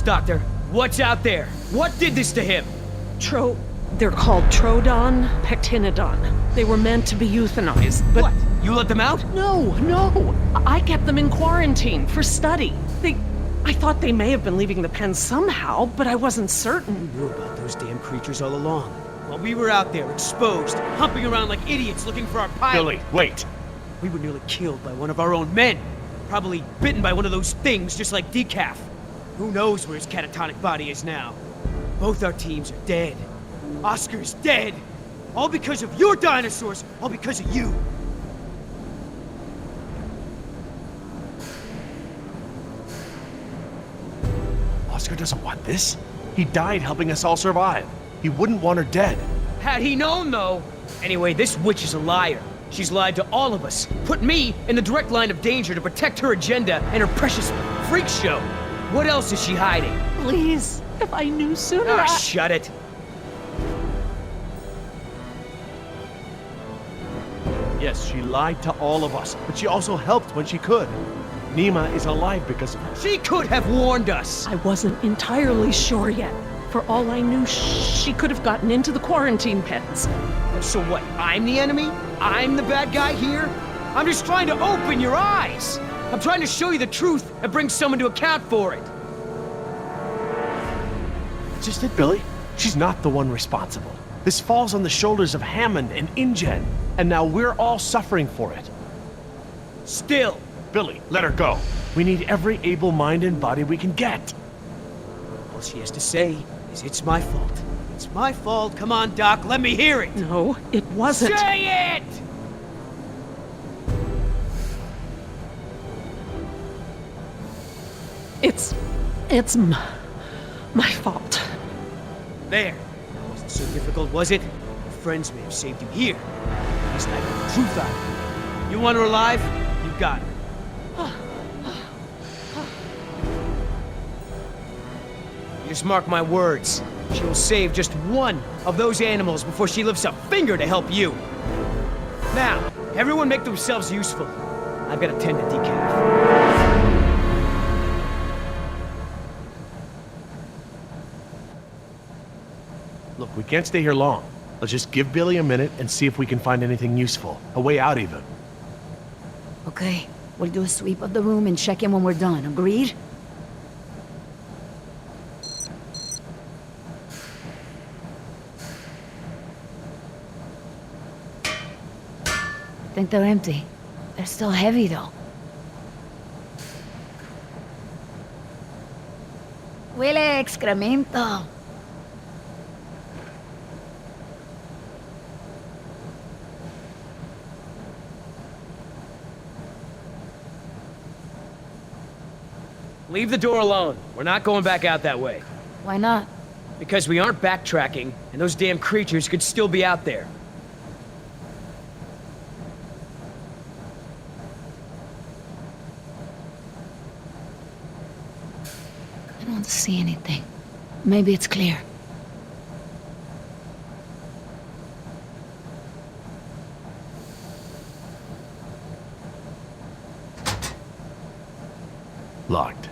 Doctor. What's out there? What did this to him? They're called Troodon Pectinodon. They were meant to be euthanized, but... What? You let them out? No. I kept them in quarantine for study. I thought they may have been leaving the pen somehow, but I wasn't certain. We knew about those damn creatures all along. While we were out there, exposed, humping around like idiots looking for our pilot. Billy, wait! We were nearly killed by one of our own men. Probably bitten by one of those things just like Decaf. Who knows where his catatonic body is now? Both our teams are dead. Oscar's dead! All because of your dinosaurs! All because of you! Oscar doesn't want this. He died helping us all survive. He wouldn't want her dead. Had he known, though! Anyway, this witch is a liar. She's lied to all of us. Put me in the direct line of danger to protect her agenda and her precious freak show. What else is she hiding? Please, if I knew sooner, Ah, shut it. Yes, she lied to all of us, but she also helped when she could. Nima is alive because of her. She could have warned us. I wasn't entirely sure yet. For all I knew, she could have gotten into the quarantine pens. So what, I'm the enemy? I'm the bad guy here? I'm just trying to open your eyes. I'm trying to show you the truth and bring someone to account for it. That's just it, Billy. She's not the one responsible. This falls on the shoulders of Hammond and InGen, and now we're all suffering for it. Still. Billy, let her go. We need every able mind and body we can get. All she has to say is it's my fault. It's my fault. Come on, Doc, let me hear it. No, it wasn't. Say it! My fault. There. That wasn't so difficult, was it? Your friends may have saved you here. At least I got the truth out of you. You want her alive? You got her. You just mark my words. She will save just one of those animals before she lifts a finger to help you. Now, everyone make themselves useful. I've got to tend to Decaf. Look, we can't stay here long. Let's just give Billy a minute and see if we can find anything useful. A way out, even. Okay, we'll do a sweep of the room and check in when we're done. Agreed? I think they're empty. They're still heavy, though. Huele a excremento. Leave the door alone. We're not going back out that way. Why not? Because we aren't backtracking, and those damn creatures could still be out there. I don't see anything. Maybe it's clear. Locked.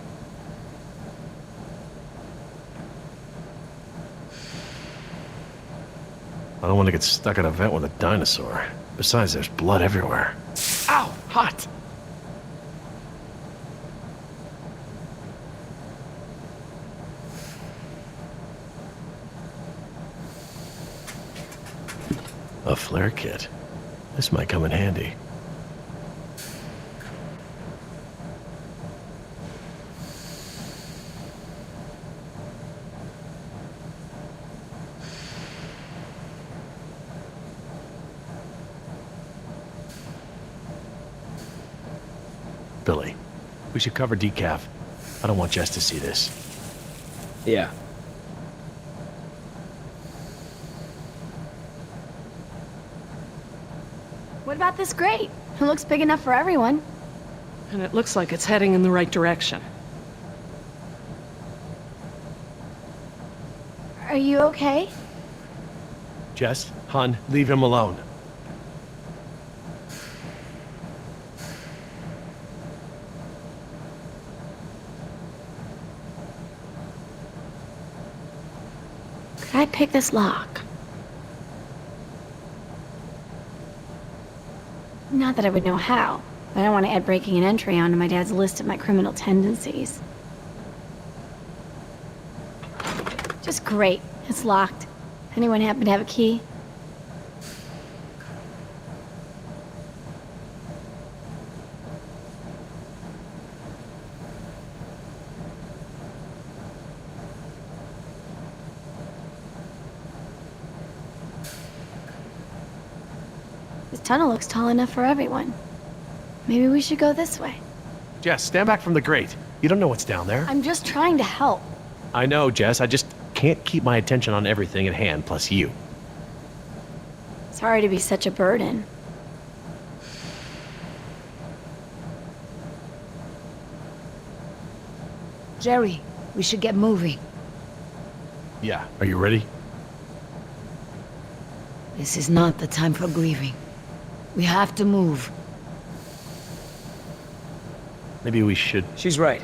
I don't want to get stuck at a vent with a dinosaur. Besides, there's blood everywhere. Ow! Hot! A flare kit. This might come in handy. Billy, we should cover Decaf. I don't want Jess to see this. Yeah. What about this grate? It looks big enough for everyone. And it looks like it's heading in the right direction. Are you okay? Jess, Han, leave him alone. Try pick this lock. Not that I would know how, but I want to add breaking and entry onto my dad's list of my criminal tendencies. Just great. It's locked. Anyone happen to have a key? This tunnel looks tall enough for everyone. Maybe we should go this way. Jess, stand back from the grate. You don't know what's down there. I'm just trying to help. I know, Jess. I just can't keep my attention on everything at hand, plus you. Sorry to be such a burden. Jerry, we should get moving. Yeah. Are you ready? This is not the time for grieving. We have to move. Maybe we should... She's right.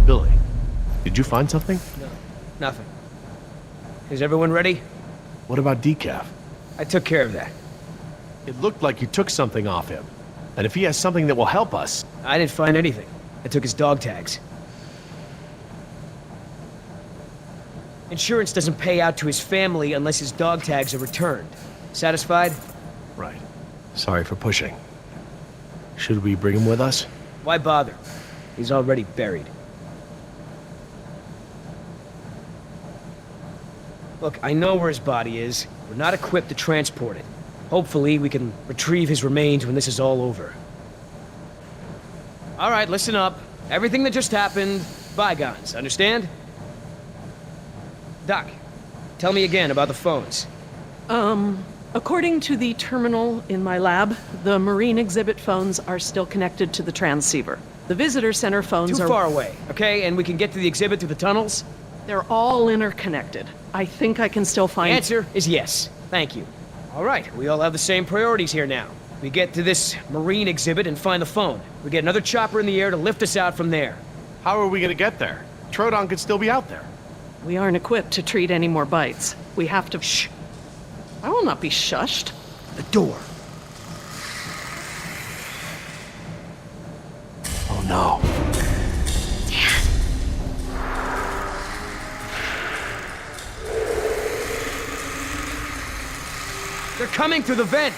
Billy, did you find something? No, nothing. Is everyone ready? What about Decaf? I took care of that. It looked like you took something off him. And if he has something that will help us... I didn't find anything. I took his dog tags. Insurance doesn't pay out to his family unless his dog tags are returned. Satisfied? Right. Sorry for pushing. Should we bring him with us? Why bother? He's already buried. Look, I know where his body is. We're not equipped to transport it. Hopefully, we can retrieve his remains when this is all over. All right, listen up. Everything that just happened, bygones, understand? Doc, tell me again about the phones. According to the terminal in my lab, the marine exhibit phones are still connected to the transceiver. The visitor center phones Too are... far away, okay? And we can get to the exhibit through the tunnels? They're all interconnected. I think I can still The find... answer is yes. Thank you. All right, we all have the same priorities here now. We get to this marine exhibit and find the phone. We get another chopper in the air to lift us out from there. How are we gonna get there? Troodon could still be out there. We aren't equipped to treat any more bites. We have to... Shh! I will not be shushed. The door. Oh no. They're coming through the vent!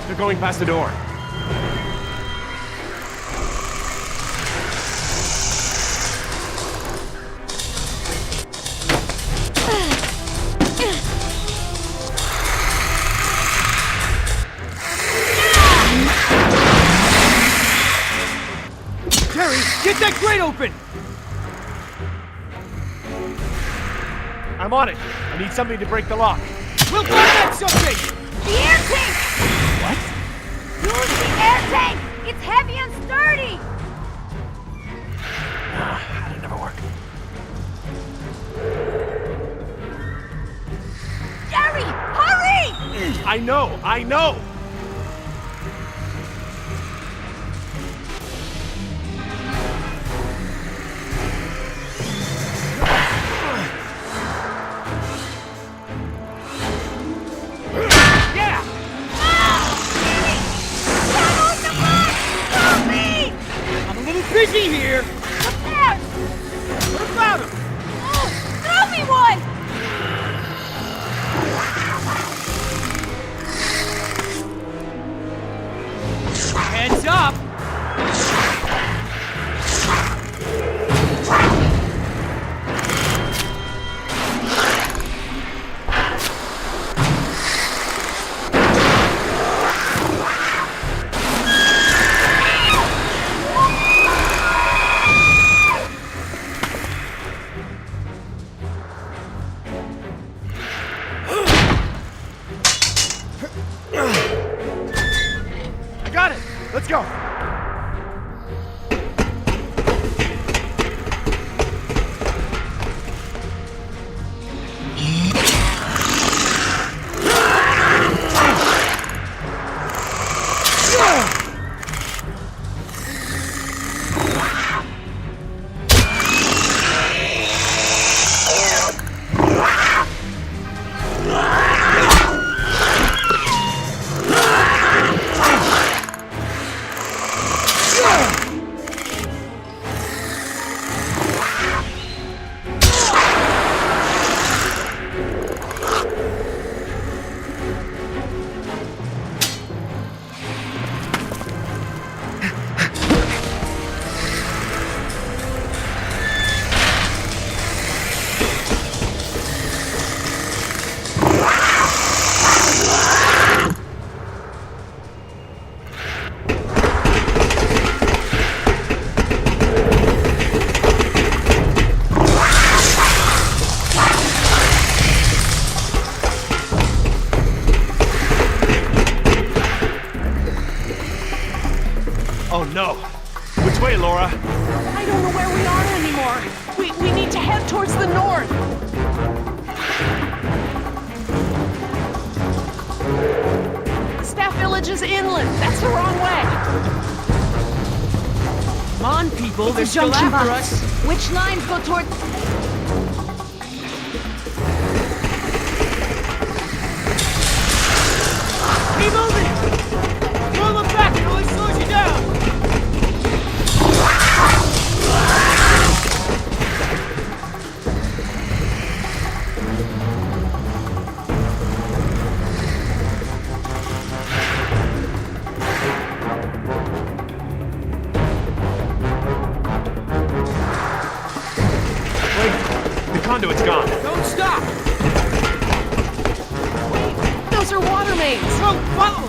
They're going past the door. Jerry, get that grate open! I'm on it. I need something to break the lock. We'll find that something! The air tank! What? Use the air tank! It's heavy and sturdy! That'll never work. I know, I know! Yeah! I'm a little busy here. What about him? Throw me one! Heads up! I got it! Let's go! Oh no! Which way, Laura? I don't know where we are anymore. We need to head towards the north. Staff Village is inland. That's the wrong way. Come on, people, they're It's a still junction after box. us. Which lines go toward... Keep moving! Don't look back, it only slows you down! Wait, the conduit's gone. Don't stop! Those are water mains. No, follow!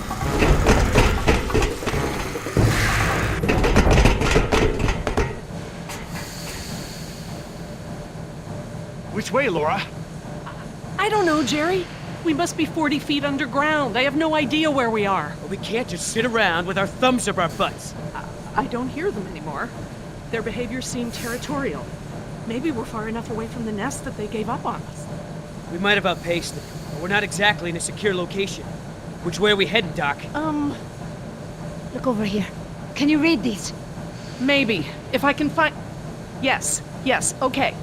Which way, Laura? I don't know, Jerry. We must be 40 feet underground. I have no idea where we are. But we can't just sit around with our thumbs up our butts. I don't hear them anymore. Their behavior seemed territorial. Maybe we're far enough away from the nest that they gave up on us. We might have outpaced them, but we're not exactly in a secure location. Which way are we heading, Doc? Look over here. Can you read these? Maybe. If I can find... Yes, okay.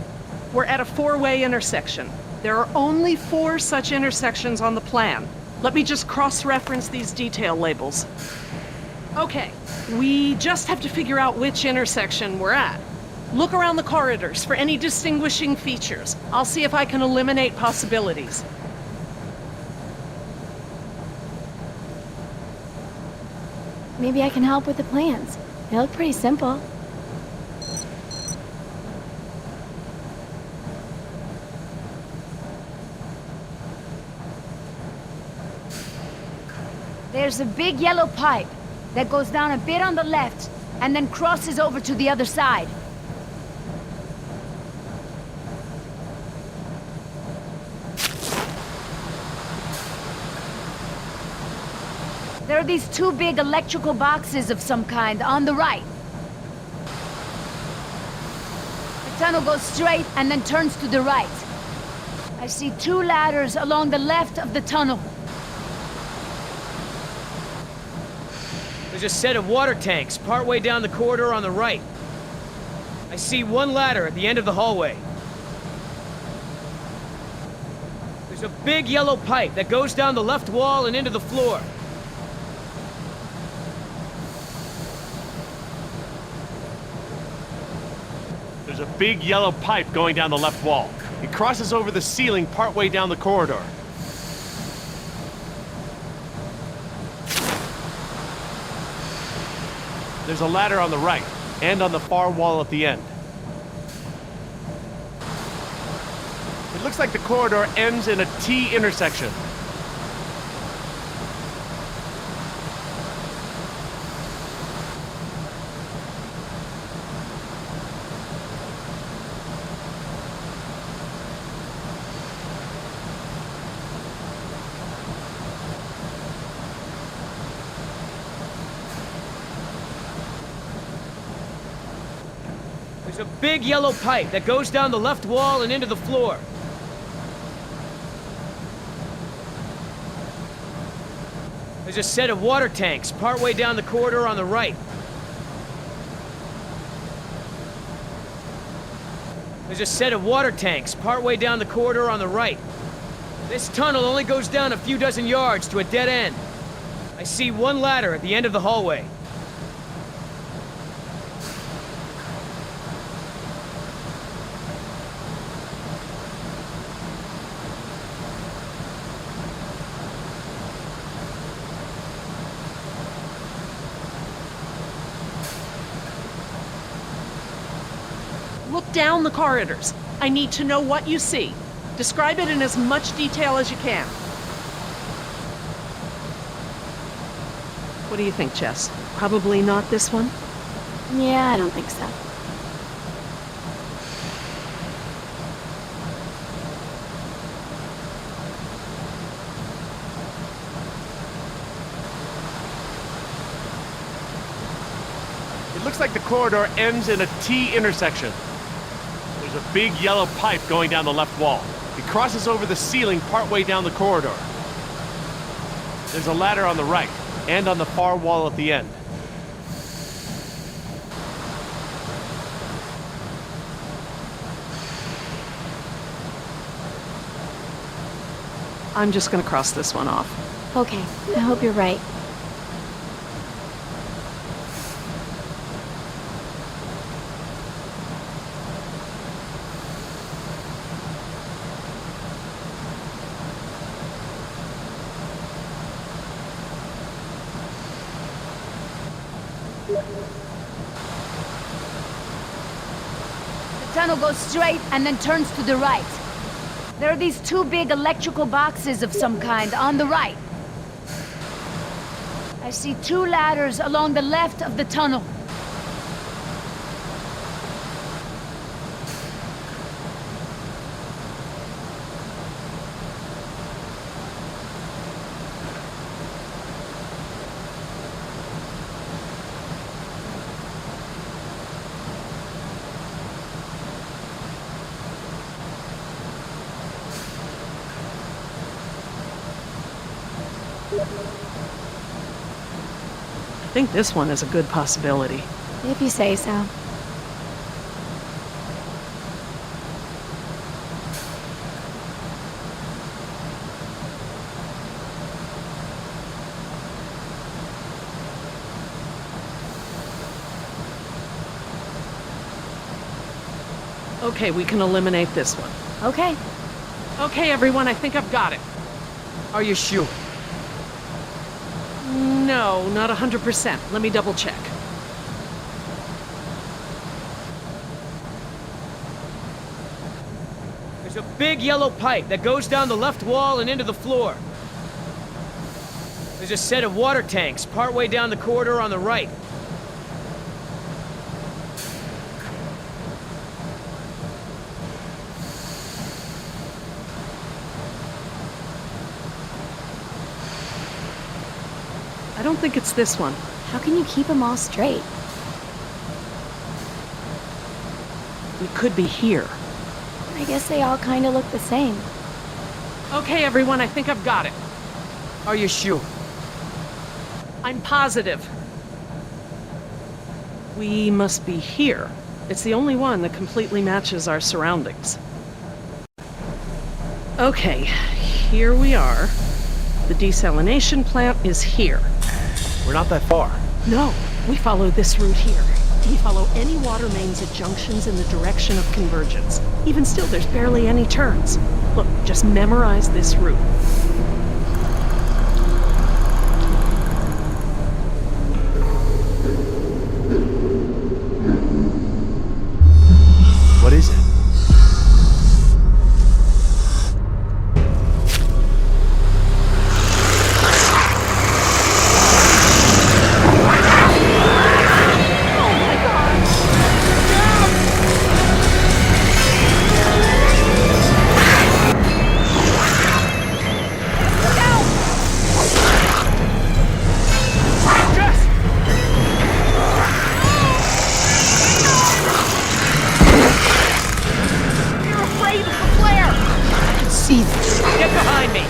We're at a four-way intersection. There are only 4 such intersections on the plan. Let me just cross-reference these detail labels. Okay, we just have to figure out which intersection we're at. Look around the corridors for any distinguishing features. I'll see if I can eliminate possibilities. Maybe I can help with the plans. They look pretty simple. There's a big yellow pipe that goes down a bit on the left and then crosses over to the other side. There are these 2 big electrical boxes of some kind on the right. The tunnel goes straight and then turns to the right. I see 2 ladders along the left of the tunnel. There's a set of water tanks partway down the corridor on the right. I see one ladder at the end of the hallway. There's a big yellow pipe that goes down the left wall and into the floor. There's a big yellow pipe going down the left wall. It crosses over the ceiling partway down the corridor. There's a ladder on the right, and on the far wall at the end. It looks like the corridor ends in a T intersection. There's a big yellow pipe that goes down the left wall and into the floor. There's a set of water tanks partway down the corridor on the right. There's a set of water tanks partway down the corridor on the right. This tunnel only goes down a few dozen yards to a dead end. I see one ladder at the end of the hallway. Look down the corridors. I need to know what you see. Describe it in as much detail as you can. What do you think, Jess? Probably not this one? Yeah, I don't think so. It looks like the corridor ends in a T intersection. There's a big yellow pipe going down the left wall. It crosses over the ceiling partway down the corridor. There's a ladder on the right, and on the far wall at the end. I'm just gonna cross this one off. Okay, I hope you're right. The tunnel goes straight and then turns to the right. There are these two big electrical boxes of some kind on the right. I see two ladders along the left of the tunnel. I think this one is a good possibility. If you say so. Okay, we can eliminate this one. Okay. Okay, everyone, I think I've got it. Are you sure? No, not 100%. Let me double check. There's a big yellow pipe that goes down the left wall and into the floor. There's a set of water tanks partway down the corridor on the right. I don't think it's this one. How can you keep them all straight? We could be here. I guess they all kind of look the same. Okay, everyone, I think I've got it. Are you sure? I'm positive. We must be here. It's the only one that completely matches our surroundings. Okay, here we are. The desalination plant is here. We're not that far. No, we follow this route here. We follow any water mains at junctions in the direction of convergence. Even still, there's barely any turns. Look, just memorize this route. What is it? Get behind me!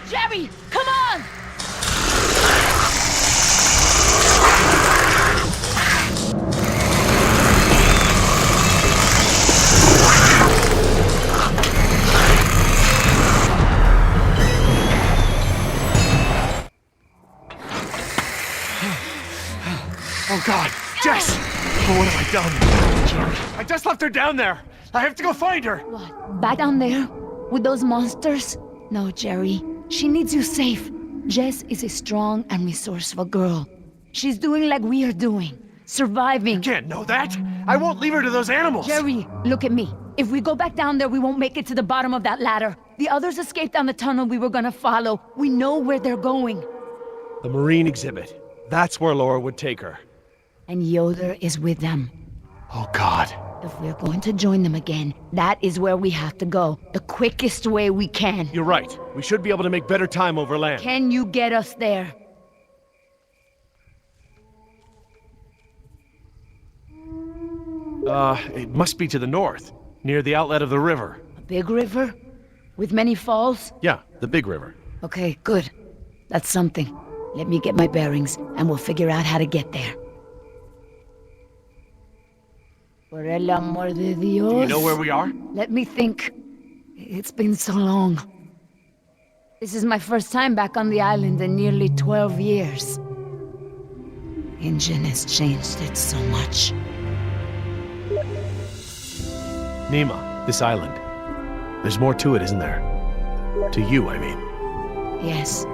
Jerry, come on! Oh God, Jess! Oh, what have I done? Jerry. I just left her down there. I have to go find her. What? Back down there? With those monsters? No, Jerry. She needs you safe. Jess is a strong and resourceful girl. She's doing like we are doing. Surviving. You can't know that. I won't leave her to those animals. Jerry, look at me. If we go back down there, we won't make it to the bottom of that ladder. The others escaped down the tunnel we were gonna follow. We know where they're going. The marine exhibit. That's where Laura would take her. And Yoder is with them. Oh God. If we're going to join them again, that is where we have to go. The quickest way we can. You're right. We should be able to make better time over land. Can you get us there? It must be to the north, near the outlet of the river. A big river? With many falls? Yeah, the big river. Okay, good. That's something. Let me get my bearings, and we'll figure out how to get there. Por el amor de Dios. Do you know where we are? Let me think. It's been so long. This is my first time back on the island in nearly 12 years. Injun has changed it so much. Nima, this island. There's more to it, isn't there? To you, I mean. Yes,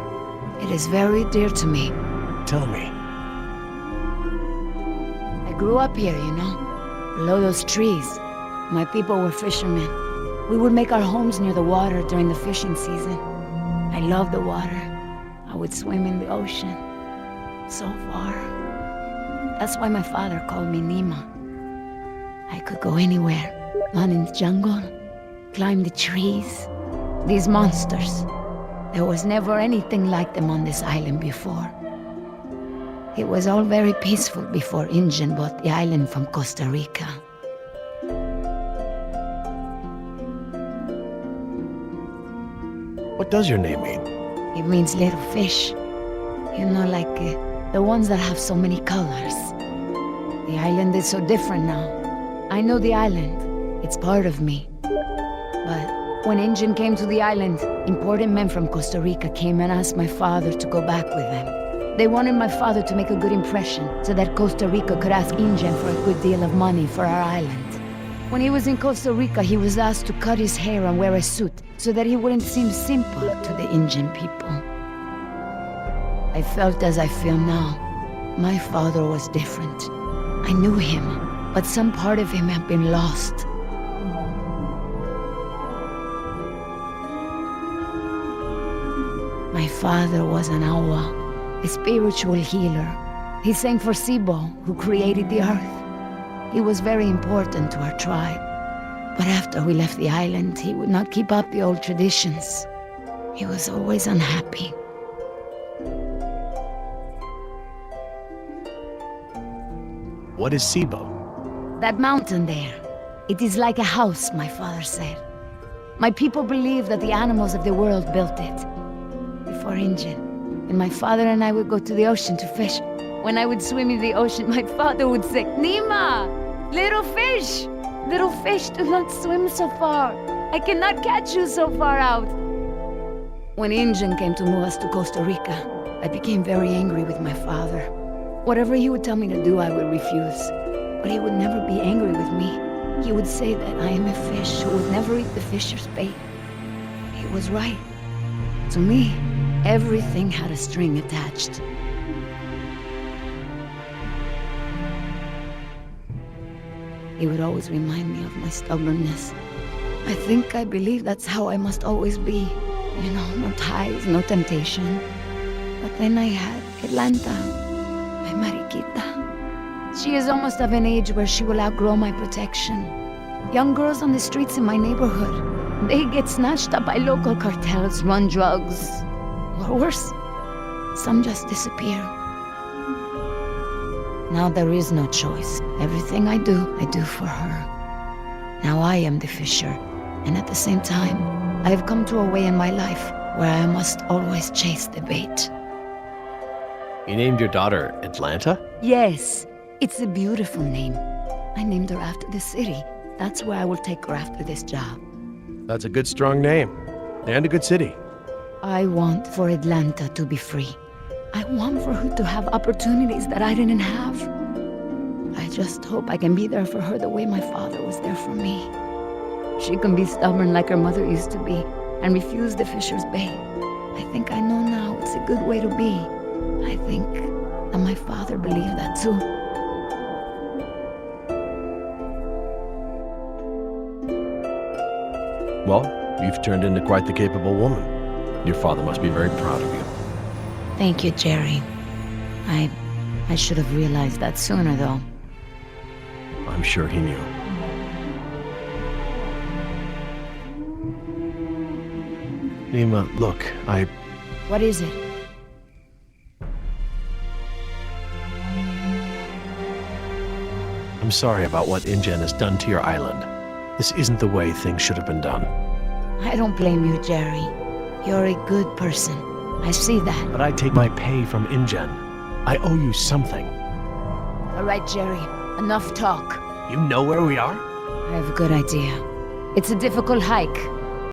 it is very dear to me. Tell me. I grew up here, you know, below those trees. My people were fishermen. We would make our homes near the water during the fishing season. I loved the water. I would swim in the ocean. So far. That's why my father called me Nima. I could go anywhere. Run in the jungle, climb the trees. These monsters. There was never anything like them on this island before. It was all very peaceful before Injun bought the island from Costa Rica. What does your name mean? It means little fish. You know, like the ones that have so many colors. The island is so different now. I know the island. It's part of me. But when Injun came to the island, important men from Costa Rica came and asked my father to go back with them. They wanted my father to make a good impression so that Costa Rica could ask Injun for a good deal of money for our island. When he was in Costa Rica, he was asked to cut his hair and wear a suit so that he wouldn't seem simple to the Indian people. I felt as I feel now. My father was different. I knew him, but some part of him had been lost. My father was an awa, a spiritual healer. He sang for Sibo, who created the earth. He was very important to our tribe. But after we left the island, he would not keep up the old traditions. He was always unhappy. What is Sibo? That mountain there, it is like a house, my father said. My people believe that the animals of the world built it. Before Injun, and my father and I would go to the ocean to fish. When I would swim in the ocean, my father would say, Nima! Little fish! Little fish, do not swim so far. I cannot catch you so far out. When Injun came to move us to Costa Rica, I became very angry with my father. Whatever he would tell me to do, I would refuse. But he would never be angry with me. He would say that I am a fish who would never eat the fisher's bait. He was right. To me, everything had a string attached. He would always remind me of my stubbornness. I believe that's how I must always be. You know, no ties, no temptation. But then I had Atlanta, my Mariquita. She is almost of an age where she will outgrow my protection. Young girls on the streets in my neighborhood, they get snatched up by local cartels, run drugs. Or worse, some just disappear. Now there is no choice. Everything I do for her. Now I am the fisher, and at the same time, I have come to a way in my life where I must always chase the bait. You named your daughter Atlanta? Yes, it's a beautiful name. I named her after the city. That's where I will take her after this job. That's a good, strong name. And a good city. I want for Atlanta to be free. I want for her to have opportunities that I didn't have. I just hope I can be there for her the way my father was there for me. She can be stubborn like her mother used to be and refuse the fisher's bait. I think I know now it's a good way to be. I think that my father believed that too. Well, you've turned into quite the capable woman. Your father must be very proud of you. Thank you, Jerry. I should have realized that sooner, though. I'm sure he knew. Nima, look, What is it? I'm sorry about what InGen has done to your island. This isn't the way things should have been done. I don't blame you, Jerry. You're a good person. I see that. But I take my pay from InGen. I owe you something. All right, Jerry. Enough talk. You know where we are? I have a good idea. It's a difficult hike,